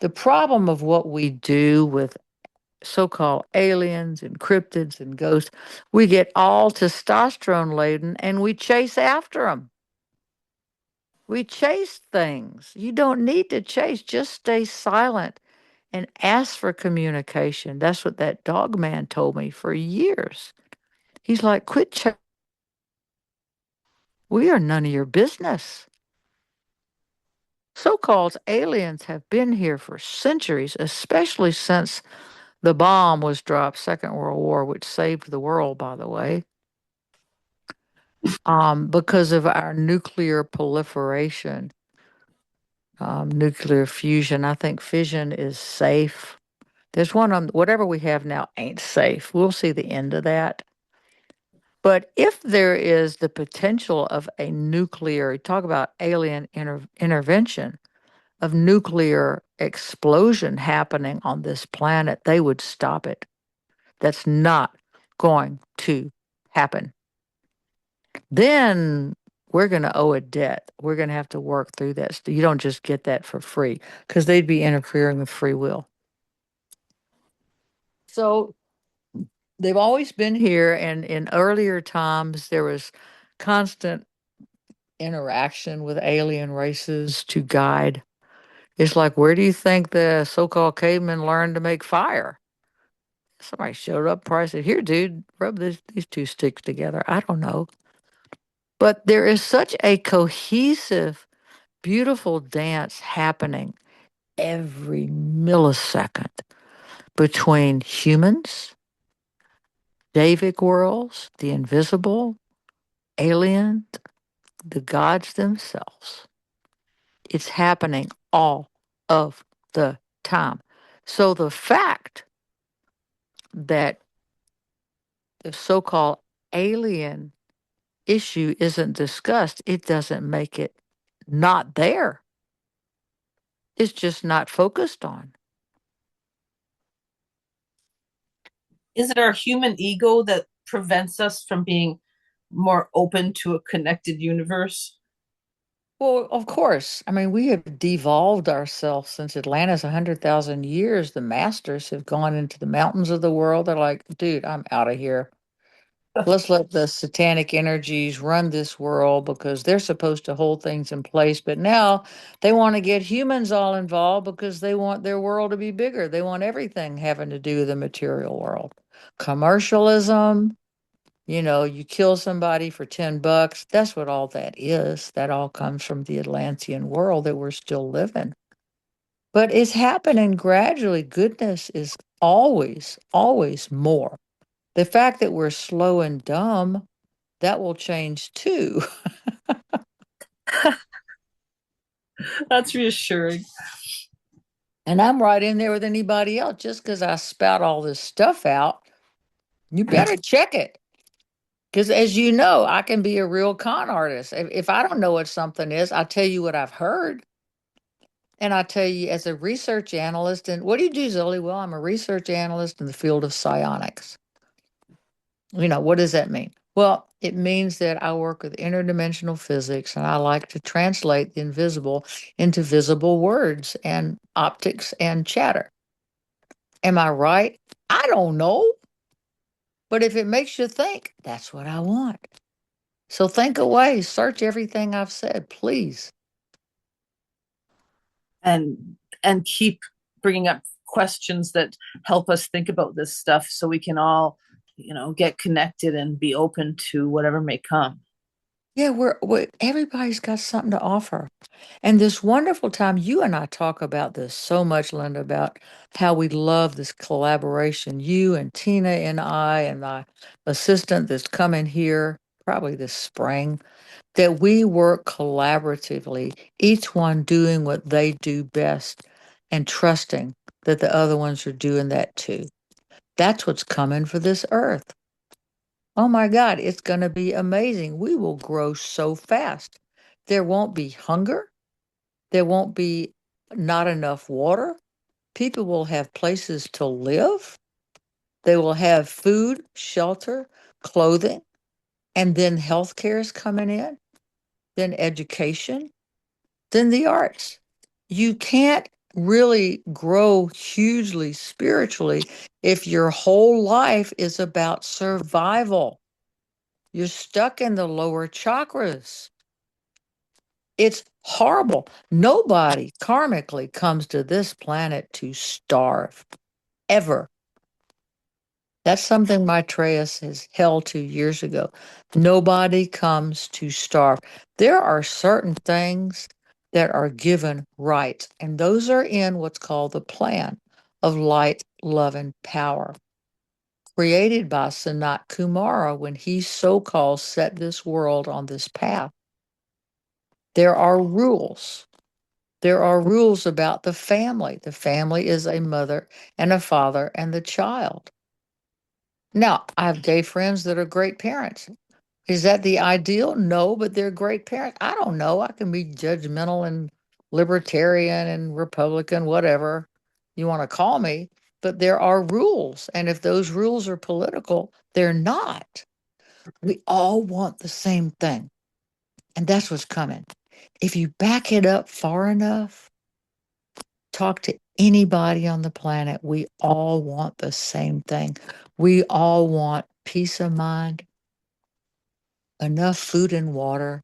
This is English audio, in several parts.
The problem of what we do with so-called aliens and cryptids and ghosts, we get all testosterone laden and we chase after them. We chase things. You don't need to chase. Just stay silent and ask for communication. That's what that dog man told me for years. He's like, quit. We are none of your business. So called aliens have been here for centuries, especially since the bomb was dropped, Second World War, which saved the world, by the way, because of our nuclear proliferation, nuclear fusion. I think fission is safe. There's one on whatever we have now ain't safe. We'll see the end of that. But if there is the potential of a nuclear, talk about alien intervention, of nuclear explosion happening on this planet, they would stop it. That's not going to happen. Then we're going to owe a debt. We're going to have to work through that. You don't just get that for free because they'd be interfering with free will. So they've always been here, and in earlier times, there was constant interaction with alien races to guide. It's like, where do you think the so-called cavemen learned to make fire? Somebody showed up, probably said, "Here, dude, rub these two sticks together." I don't know. But there is such a cohesive, beautiful dance happening every millisecond between humans, Davic worlds, the invisible, alien, the gods themselves. It's happening all of the time. So the fact that the so-called alien issue isn't discussed, it doesn't make it not there. It's just not focused on. Is it our human ego that prevents us from being more open to a connected universe? Well, of course. I mean, we have devolved ourselves since Atlantis 100,000 years. The masters have gone into the mountains of the world. They're like, dude, I'm out of here. Let's let the satanic energies run this world because they're supposed to hold things in place. But now they want to get humans all involved because they want their world to be bigger. They want everything having to do with the material world. Commercialism, you kill somebody for $10. That's what all that is. That all comes from the Atlantean world that we're still living. But it's happening gradually. Goodness is always, always more. The fact that we're slow and dumb, that will change too. That's reassuring. And I'm right in there with anybody else. Just because I spout all this stuff out, you better check it. Because as you know, I can be a real con artist. If I don't know what something is, I tell you what I've heard. And I tell you, as a research analyst, and what do you do, Zoe? Well, I'm a research analyst in the field of psionics. What does that mean? Well, it means that I work with interdimensional physics and I like to translate the invisible into visible words and optics and chatter. Am I right? I don't know. But if it makes you think, that's what I want. So think away, search everything I've said, please. And keep bringing up questions that help us think about this stuff so we can all get connected and be open to whatever may come. Yeah, everybody's got something to offer. And this wonderful time, you and I talk about this so much, Linda, about how we love this collaboration. You and Tina and I and my assistant that's coming here probably this spring, that we work collaboratively, each one doing what they do best and trusting that the other ones are doing that too. That's what's coming for this earth. Oh my God, it's going to be amazing. We will grow so fast. There won't be hunger. There won't be not enough water. People will have places to live. They will have food, shelter, clothing, and then healthcare is coming in, then education, then the arts. You can't really grow hugely spiritually if your whole life is about survival. You're stuck in the lower chakras. It's horrible. Nobody karmically comes to this planet to starve, ever. That's something Maitreya has held to years ago. Nobody comes to starve. There are certain things that are given rights, and those are in what's called the plan of light, love, and power, created by Sanat Kumara when he so called set this world on this path. There are rules. There are rules about the family. The family is a mother and a father and the child. Now, I have gay friends that are great parents. Is that the ideal? No, but they're great parents. I don't know. I can be judgmental and libertarian and Republican, whatever you want to call me, but there are rules. And if those rules are political, they're not. We all want the same thing. And that's what's coming. If you back it up far enough, talk to anybody on the planet, we all want the same thing. We all want peace of mind, enough food and water,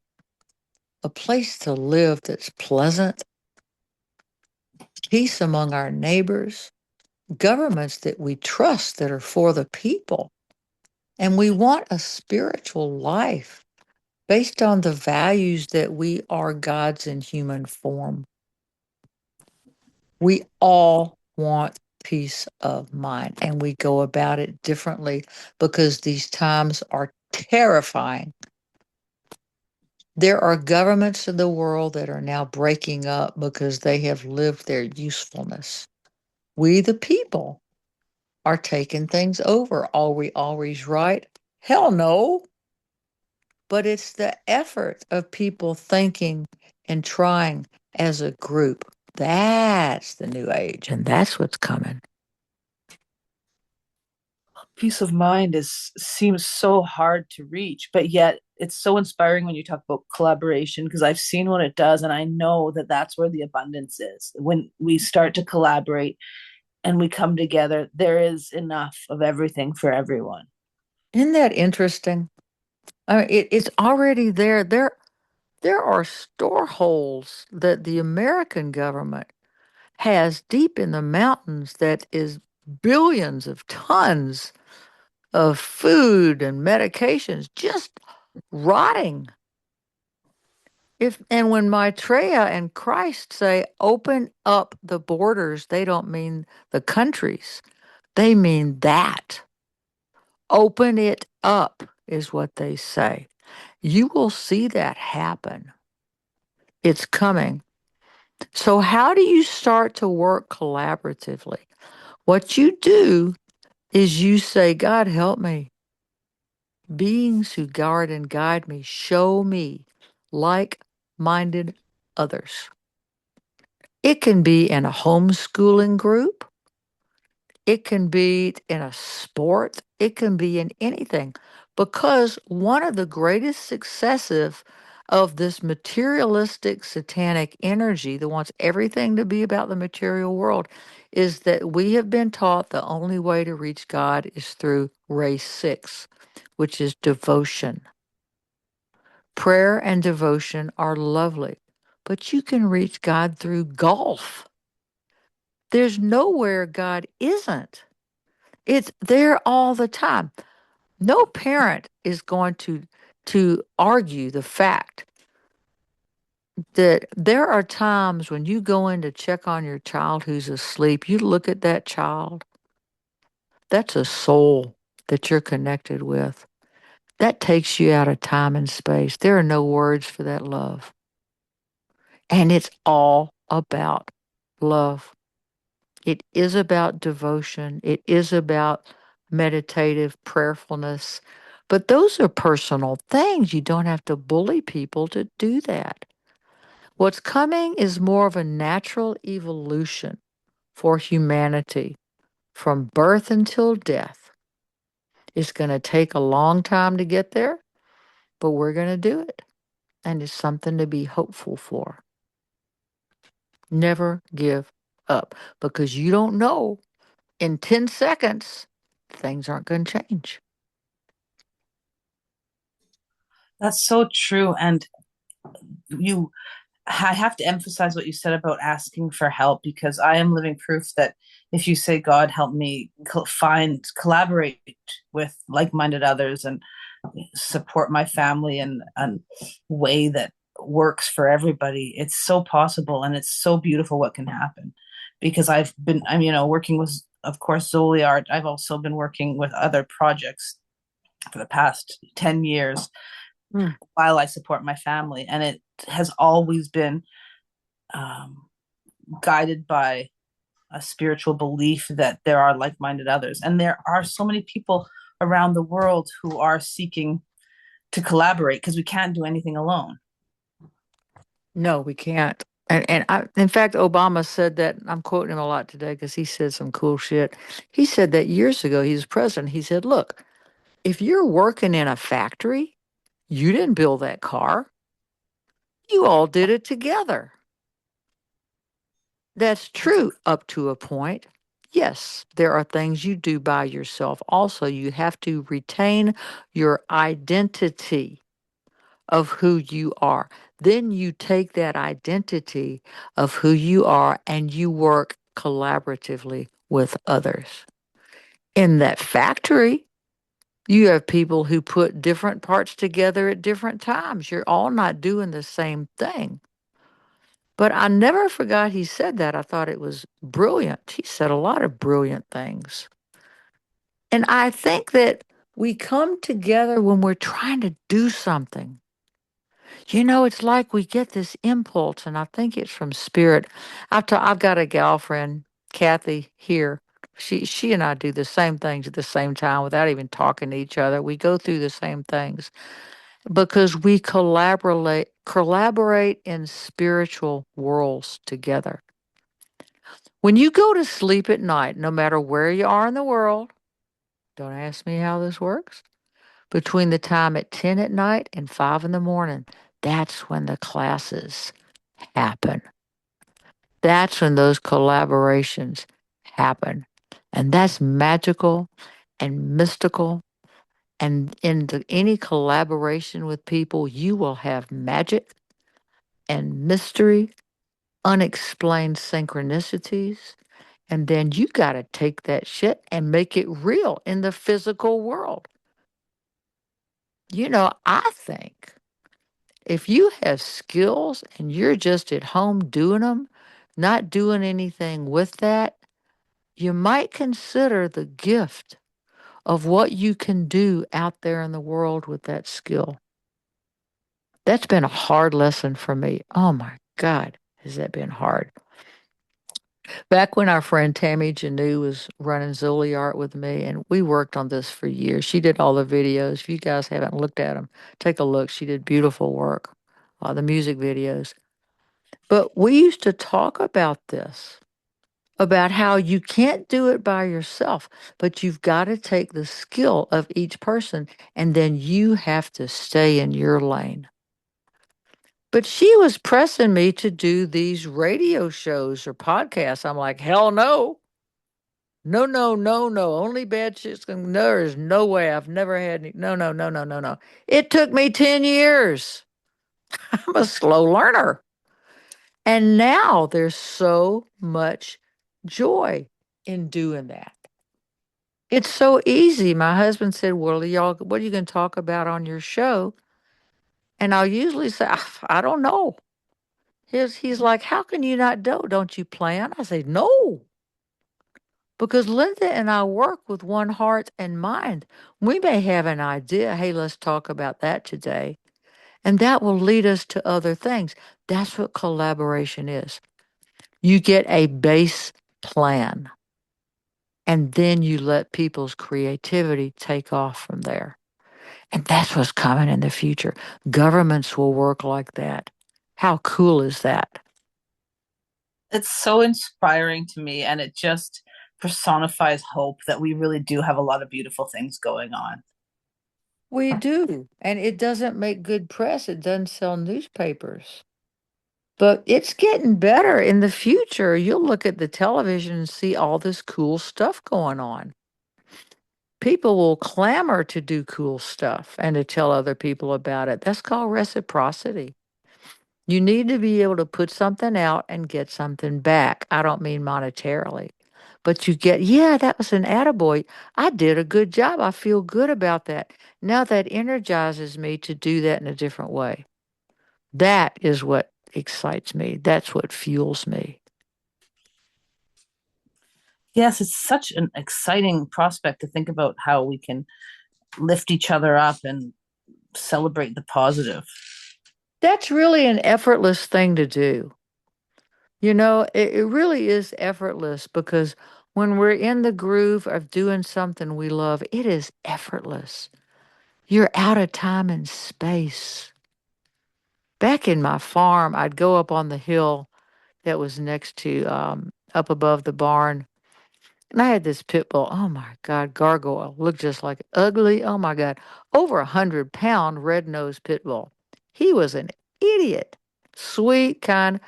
a place to live that's pleasant, peace among our neighbors, governments that we trust that are for the people. And we want a spiritual life based on the values that we are gods in human form. We all want peace of mind, and we go about it differently because these times are terrifying. There are governments in the world that are now breaking up because they have lived their usefulness. We, the people, are taking things over. Are we always right? Hell no. But it's the effort of people thinking and trying as a group. That's the new age, and that's what's coming. Peace of mind is seems so hard to reach, but yet it's so inspiring when you talk about collaboration because I've seen what it does and I know that that's where the abundance is. When we start to collaborate and we come together, there is enough of everything for everyone. Isn't that interesting? I mean, it's already there. There are storeholes that the American government has deep in the mountains that is billions of tons of food and medications just rotting. If and when Maitreya and Christ say open up the borders, they don't mean the countries. They mean that. Open it up is what they say. You will see that happen. It's coming. So, how do you start to work collaboratively? What you do is you say, God, help me. Beings who guard and guide me, show me like minded others. It can be in a homeschooling group, it can be in a sport, it can be in anything. Because one of the greatest successes of this materialistic satanic energy that wants everything to be about the material world is that we have been taught the only way to reach God is through race 6, which is devotion. Prayer and devotion are lovely, but you can reach God through golf. There's nowhere God isn't. It's there all the time. No parent is going to argue the fact that there are times when you go in to check on your child who's asleep, you look at that child, that's a soul that you're connected with. That takes you out of time and space. There are no words for that love. And it's all about love. It is about devotion. It is about meditative prayerfulness. But those are personal things. You don't have to bully people to do that. What's coming is more of a natural evolution for humanity from birth until death. It's going to take a long time to get there, but we're going to do it. And it's something to be hopeful for. Never give up because you don't know in 10 seconds, things aren't going to change. That's so true. And you I have to emphasize what you said about asking for help because I am living proof that if you say, God, help me collaborate with like minded others and support my family in a way that works for everybody, it's so possible and it's so beautiful what can happen. Because working with, of course, Zoli Art. I've also been working with other projects for the past 10 years Mm. while I support my family. And it has always been um, guided by a spiritual belief that there are like-minded others, and there are so many people around the world who are seeking to collaborate because we can't do anything alone. No, we can't. In fact, Obama said that. I'm quoting him a lot today because he said some cool shit. He said that years ago, he was president. He said, look, if you're working in a factory, you didn't build that car. You all did it together. That's true up to a point. Yes, there are things you do by yourself. Also, you have to retain your identity of who you are. Then you take that identity of who you are and you work collaboratively with others. In that factory, you have people who put different parts together at different times. You're all not doing the same thing. But I never forgot he said that. I thought it was brilliant. He said a lot of brilliant things. And I think that we come together when we're trying to do something. You know, it's like we get this impulse, and I think it's from spirit. I've got a gal friend, Kathy, here. She and I do the same things at the same time without even talking to each other. We go through the same things because we collaborate in spiritual worlds together. When you go to sleep at night, no matter where you are in the world, don't ask me how this works, between the time at 10 at night and 5 in the morning, that's when the classes happen. That's when those collaborations happen. And that's magical and mystical. And in any collaboration with people, you will have magic and mystery, unexplained synchronicities. And then you got to take that shit and make it real in the physical world. You know, I think if you have skills and you're just at home doing them, not doing anything with that, you might consider the gift of what you can do out there in the world with that skill. That's been a hard lesson for me. Oh my God, has that been hard? Back when our friend Tammy Janu was running Zuli Art with me, and we worked on this for years. She did all the videos. If you guys haven't looked at them, take a look. She did beautiful work, the music videos. But we used to talk about this, about how you can't do it by yourself, but you've got to take the skill of each person and then you have to stay in your lane. But she was pressing me to do these radio shows or podcasts. I'm like, hell no. No, no, no, no. Only bad shit's gonna. No, there's no way. I've never had any. No, no, no, no, no, no. It took me 10 years. I'm a slow learner. And now there's so much joy in doing that. It's so easy. My husband said, well, y'all, what are you going to talk about on your show? And I'll usually say, I don't know. He's like, how can you not know? Don't you plan? I say, no, because Linda and I work with one heart and mind. We may have an idea. Hey, let's talk about that today. And that will lead us to other things. That's what collaboration is. You get a base plan, and then you let people's creativity take off from there. And that's what's coming in the future. Governments will work like that. How cool is that? It's so inspiring to me, and it just personifies hope that we really do have a lot of beautiful things going on. We do. And it doesn't make good press. It doesn't sell newspapers. But it's getting better in the future. You'll look at the television and see all this cool stuff going on. People will clamor to do cool stuff and to tell other people about it. That's called reciprocity. You need to be able to put something out and get something back. I don't mean monetarily, but you get, yeah, that was an attaboy. I did a good job. I feel good about that. Now that energizes me to do that in a different way. That is what excites me. That's what fuels me. Yes, it's such an exciting prospect to think about how we can lift each other up and celebrate the positive. That's really an effortless thing to do. It really is effortless because when we're in the groove of doing something we love, it is effortless. You're out of time and space. Back in my farm, I'd go up on the hill that was next to, up above the barn. And I had this pit bull. Oh my God, gargoyle. Looked just like ugly. Oh my God. Over 100-pound red nosed pit bull. He was an idiot. Sweet, kind.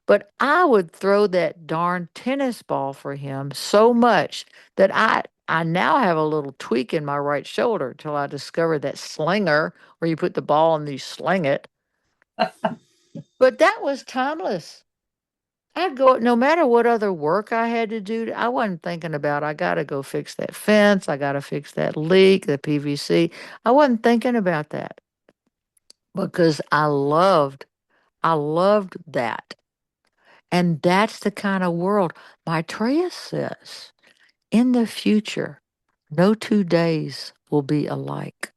But I would throw that darn tennis ball for him so much that I now have a little tweak in my right shoulder till I discovered that slinger where you put the ball and you sling it. But that was timeless. I'd go no matter what other work I had to do. I wasn't thinking about I got to go fix that fence. I got to fix that leak, the PVC. I wasn't thinking about that because I loved that. And that's the kind of world Maitreya says. In the future, no 2 days will be alike.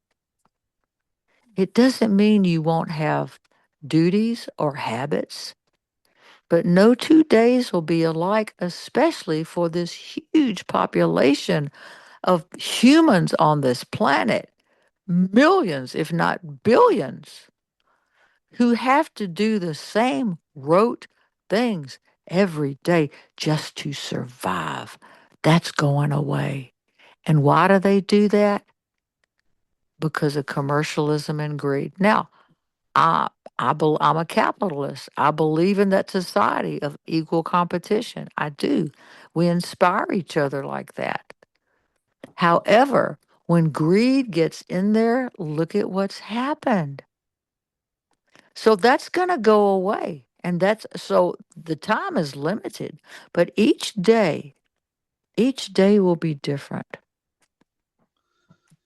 It doesn't mean you won't have duties or habits, but no 2 days will be alike, especially for this huge population of humans on this planet. Millions, if not billions, who have to do the same rote things every day just to survive. That's going away. And why do they do that? Because of commercialism and greed. Now, I, I'm a capitalist. I believe in that society of equal competition. I do. We inspire each other like that. However, when greed gets in there, look at what's happened. So that's going to go away. And that's so the time is limited, but each day will be different.